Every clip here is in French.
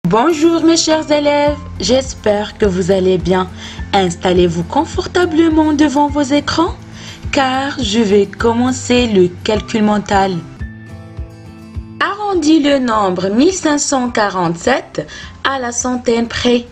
Bonjour mes chers élèves, j'espère que vous allez bien. Installez-vous confortablement devant vos écrans car je vais commencer le calcul mental. Arrondis le nombre 1547 à la centaine près.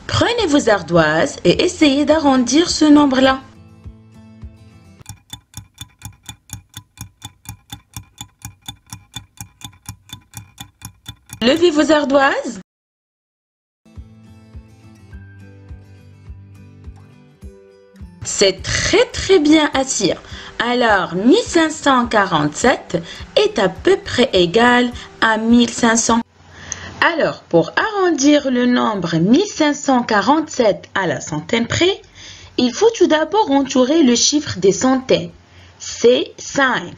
Prenez vos ardoises et essayez d'arrondir ce nombre-là. Levez vos ardoises. C'est très bien assis. Alors 1547 est à peu près égal à 1500. Alors pour arrondir le nombre 1547 à la centaine près, il faut tout d'abord entourer le chiffre des centaines. C'est 5.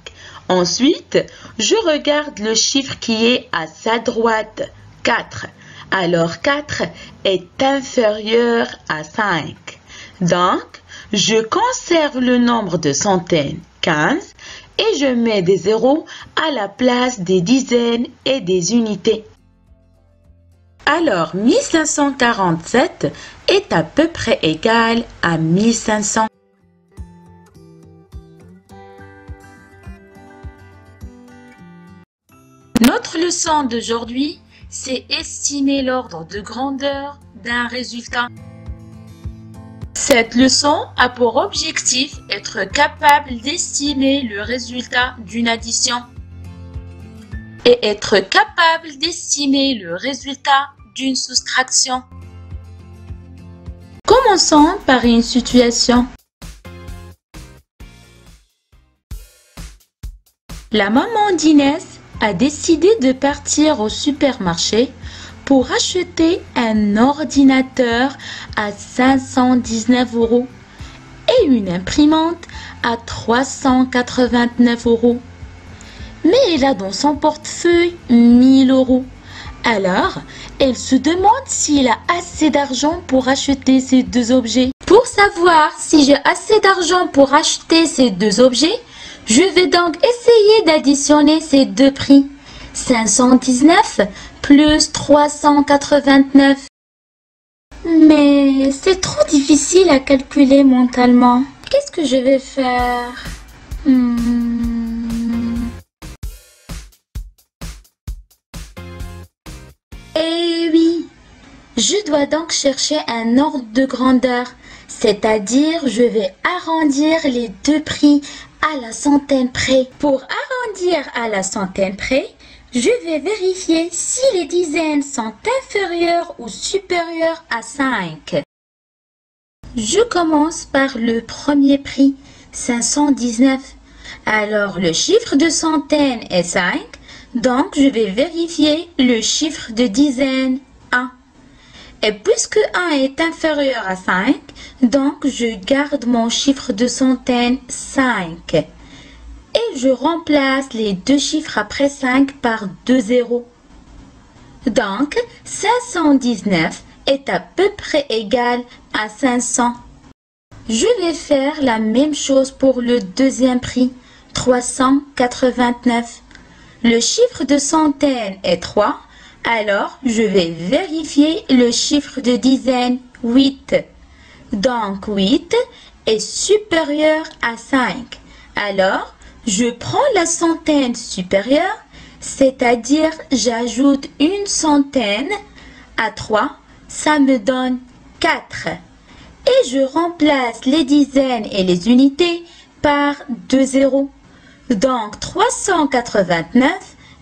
Ensuite, je regarde le chiffre qui est à sa droite, 4. Alors 4 est inférieur à 5. Donc, je conserve le nombre de centaines, 15, et je mets des zéros à la place des dizaines et des unités. Alors, 1547 est à peu près égal à 1500. Notre leçon d'aujourd'hui, c'est estimer l'ordre de grandeur d'un résultat. Cette leçon a pour objectif être capable d'estimer le résultat d'une addition et être capable d'estimer le résultat d'une soustraction. Commençons par une situation. La maman d'Inès a décidé de partir au supermarché pour acheter un ordinateur à 519 € et une imprimante à 389 €. Mais elle a dans son portefeuille 1000 €. Alors, elle se demande s'il a assez d'argent pour acheter ces deux objets. Pour savoir si j'ai assez d'argent pour acheter ces deux objets, je vais donc essayer d'additionner ces deux prix. 519 plus 389. Mais c'est trop difficile à calculer mentalement. Qu'est-ce que je vais faire? Eh oui, je dois donc chercher un ordre de grandeur, c'est-à-dire je vais arrondir les deux prix à la centaine près. Pour arrondir à la centaine près, je vais vérifier si les dizaines sont inférieures ou supérieures à 5. Je commence par le premier prix, 519. Alors le chiffre de centaine est 5, donc je vais vérifier le chiffre de dizaine 1. Et puisque 1 est inférieur à 5, donc je garde mon chiffre de centaine 5. Et je remplace les deux chiffres après 5 par 2 zéros. Donc, 519 est à peu près égal à 500. Je vais faire la même chose pour le deuxième prix, 389. Le chiffre de centaine est 3, alors je vais vérifier le chiffre de dizaine, 8. Donc, 8 est supérieur à 5. Alors, je prends la centaine supérieure, c'est-à-dire j'ajoute une centaine à 3, ça me donne 4. Et je remplace les dizaines et les unités par 2 zéros. Donc 389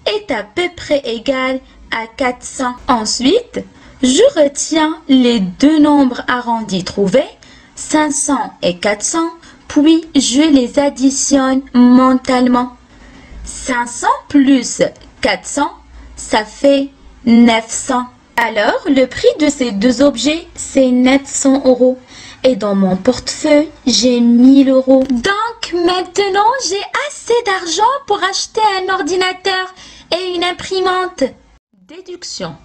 est à peu près égal à 400. Ensuite, je retiens les deux nombres arrondis trouvés, 500 et 400. Puis, je les additionne mentalement. 500 plus 400, ça fait 900. Alors, le prix de ces deux objets, c'est 900 €. Et dans mon portefeuille, j'ai 1000 €. Donc, maintenant, j'ai assez d'argent pour acheter un ordinateur et une imprimante. Déduction.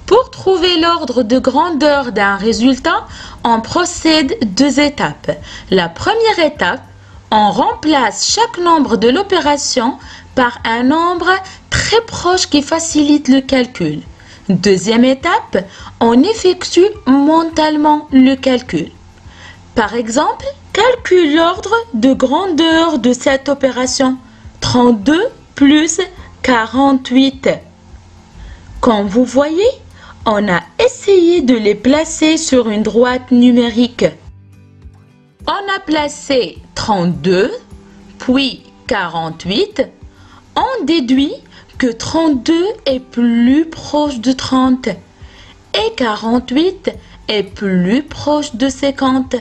Pour trouver l'ordre de grandeur d'un résultat, on procède 2 étapes. La première étape, on remplace chaque nombre de l'opération par un nombre très proche qui facilite le calcul. Deuxième étape, on effectue mentalement le calcul. Par exemple, calcule l'ordre de grandeur de cette opération. 32 plus 48. Comme vous voyez, on a essayé de les placer sur une droite numérique. On a placé 32, puis 48. On déduit que 32 est plus proche de 30 et 48 est plus proche de 50.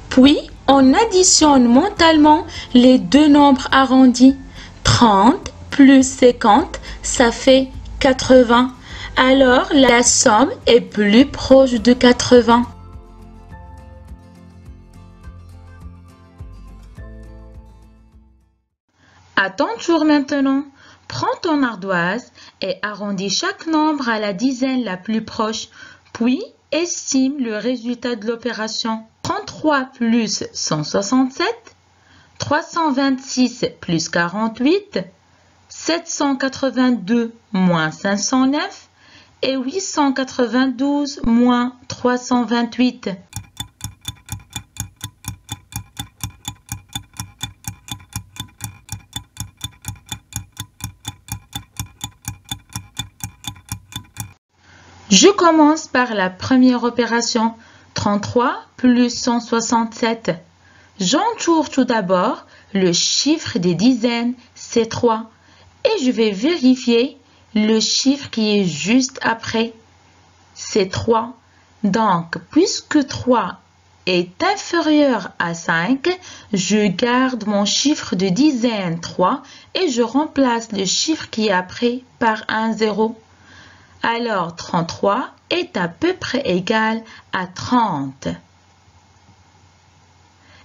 Puis, on additionne mentalement les deux nombres arrondis. 30 plus 50, ça fait 80. Alors, la somme est plus proche de 80. À ton tour maintenant, prends ton ardoise et arrondis chaque nombre à la dizaine la plus proche, puis estime le résultat de l'opération. 33 plus 167, 326 plus 48, 782 moins 509 et 892 moins 328. Je commence par la première opération, 33 plus 167. J'entoure tout d'abord le chiffre des dizaines, c'est 3, et je vais vérifier le chiffre qui est juste après, c'est 3. Donc, puisque 3 est inférieur à 5, je garde mon chiffre de dizaine 3 et je remplace le chiffre qui est après par un 0. Alors, 33 est à peu près égal à 30.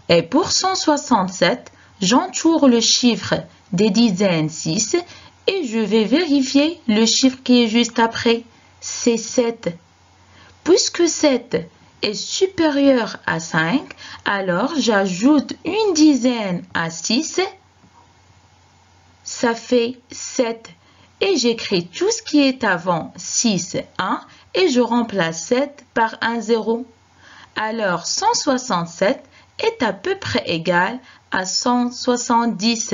Et pour 167, j'entoure le chiffre des dizaines 6 et je vais vérifier le chiffre qui est juste après, c'est 7. Puisque 7 est supérieur à 5, alors j'ajoute une dizaine à 6, ça fait 7. Et j'écris tout ce qui est avant 6, 1 et je remplace 7 par un 0. Alors 167 est à peu près égal à 170.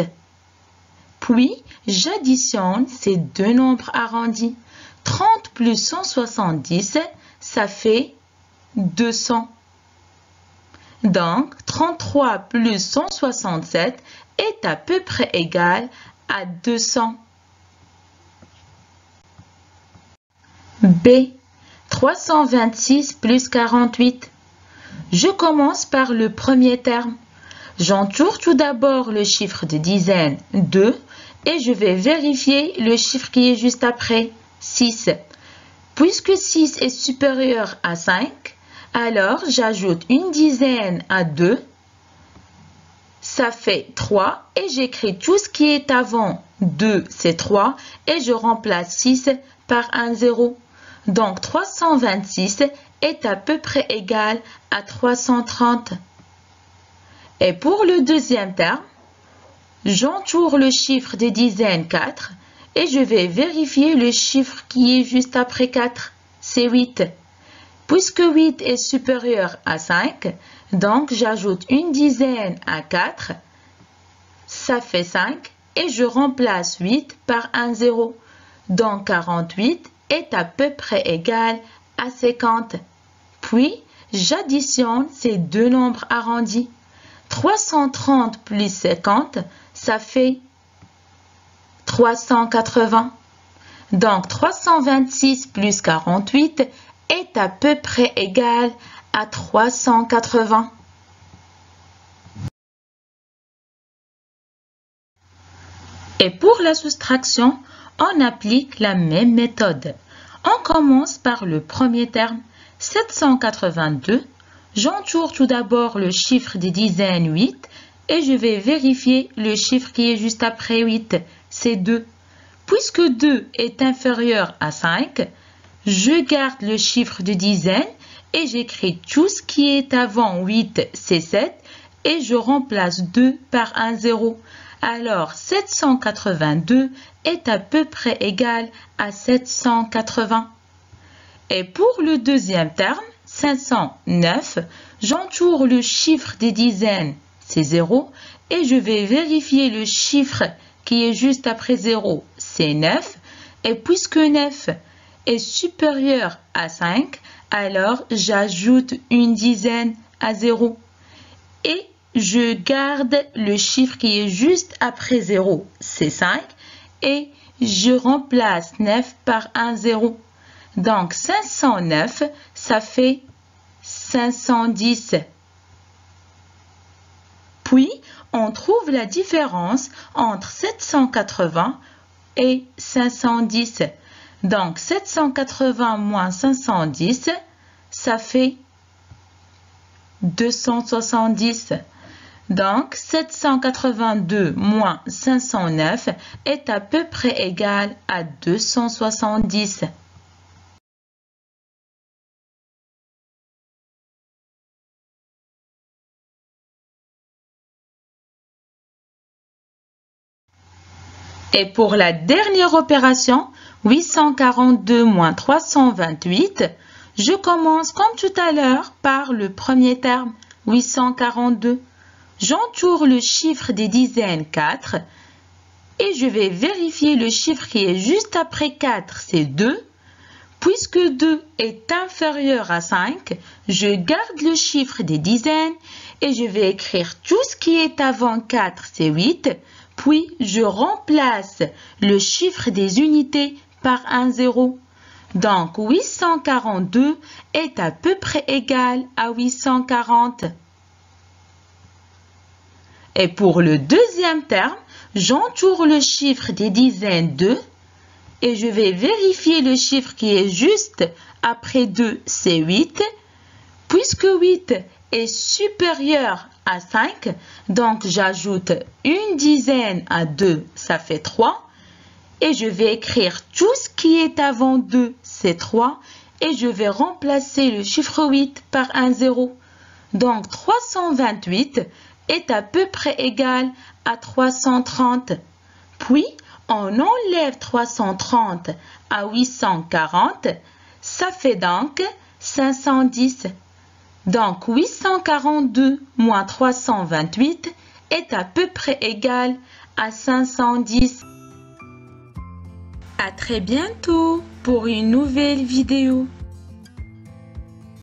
Puis j'additionne ces deux nombres arrondis. 30 plus 170, ça fait 200. Donc 33 plus 167 est à peu près égal à 200. B. 326 plus 48. Je commence par le premier terme. J'entoure tout d'abord le chiffre de dizaine 2 et je vais vérifier le chiffre qui est juste après, 6. Puisque 6 est supérieur à 5, alors j'ajoute une dizaine à 2, ça fait 3 et j'écris tout ce qui est avant 2, c'est 3 et je remplace 6 par un 0. Donc 326 est à peu près égal à 330. Et pour le deuxième terme, j'entoure le chiffre des dizaines 4 et je vais vérifier le chiffre qui est juste après 4, c'est 8. Puisque 8 est supérieur à 5, donc j'ajoute une dizaine à 4, ça fait 5 et je remplace 8 par un 0. Donc 48 est à peu près égal à 50. Puis, j'additionne ces deux nombres arrondis. 330 plus 50, ça fait 380. Donc, 326 plus 48 est à peu près égal à 380. Et pour la soustraction, on applique la même méthode. On commence par le premier terme, 782. J'entoure tout d'abord le chiffre des dizaines 8 et je vais vérifier le chiffre qui est juste après 8, c'est 2. Puisque 2 est inférieur à 5, je garde le chiffre de dizaine et j'écris tout ce qui est avant 8, c'est 7 et je remplace 2 par un 0. Alors 782 est à peu près égal à 780. Et pour le deuxième terme, 509, j'entoure le chiffre des dizaines, c'est 0, et je vais vérifier le chiffre qui est juste après 0, c'est 9. Et puisque 9 est supérieur à 5, alors j'ajoute une dizaine à 0. Et je garde le chiffre qui est juste après 0, c'est 5. Et je remplace 9 par un 0. Donc 509, ça fait 510. Puis, on trouve la différence entre 780 et 510. Donc 780 moins 510, ça fait 270. Donc 782 moins 509 est à peu près égal à 270. Et pour la dernière opération, 842 moins 328, je commence comme tout à l'heure par le premier terme, 842. J'entoure le chiffre des dizaines 4 et je vais vérifier le chiffre qui est juste après 4, c'est 2. Puisque 2 est inférieur à 5, je garde le chiffre des dizaines et je vais écrire tout ce qui est avant 4, c'est 8. Puis, je remplace le chiffre des unités par un 0. Donc, 842 est à peu près égal à 840. Et pour le deuxième terme, j'entoure le chiffre des dizaines 2 et je vais vérifier le chiffre qui est juste après 2, c'est 8. Puisque 8 est supérieur à 5, donc j'ajoute une dizaine à 2, ça fait 3. Et je vais écrire tout ce qui est avant 2, c'est 3. Et je vais remplacer le chiffre 8 par un 0. Donc 328 est à peu près égal à 330. Puis, on enlève 330 à 840, ça fait donc 510. Donc 842 moins 328 est à peu près égal à 510. À très bientôt pour une nouvelle vidéo.